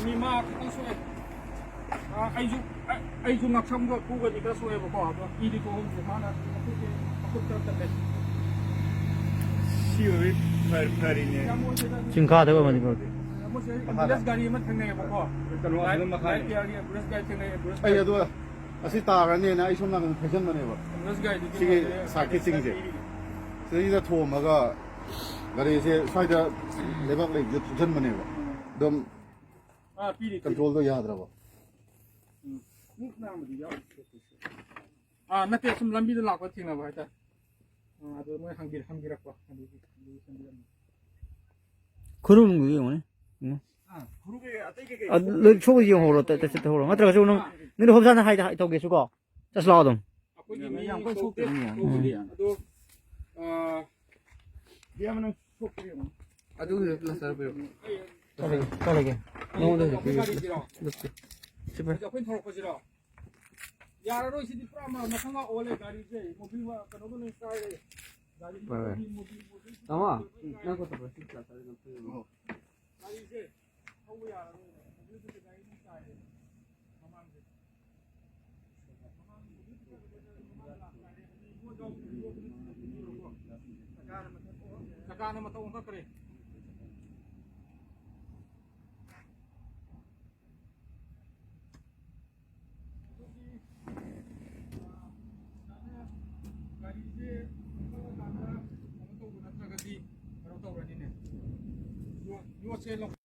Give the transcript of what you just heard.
มีมากต้องช่วยไอยุงักช้ำก็กูก็ดีก็ช่วยบอกว่าอีดีกูผมมานะกูจะตัดเล็บSure, per inne. Cinca de oameni de Buras gari man thang neบอกว่าburas gari thang ne buras Ay ado asi taran ne na ai som na kan fashion mane ba buras gari sige sakit sing je sei da tho ma ga gari se sai da lebak le je thusan mane ba dom piri control to yaad ra ba muk na ma di ya nate sum lambi da lak ko thing na ba ta ado moi hangir ko 그러는 거예요, 오늘. 그룹에 아떼게 아, 너 초보 이용 호로 때 호로. 맞더라. 저 오늘 너네 흡사는 하이다 또 계시고. 자, 슬라우동. 아버지 미양 거 속게 ado diaman 속게 Adu lasar pero. 떨어게. 너무 돼. 제발 저건 털어 거지라 야라로 시디 프라마 나상가 올레 가리제 모빌와 그노는 스타일 가리 Tama. Nako to ba sik lasar no pero. 가리제 하우야 모빌 그 가리 스타일 마만데 Sakana mata unta kare Yo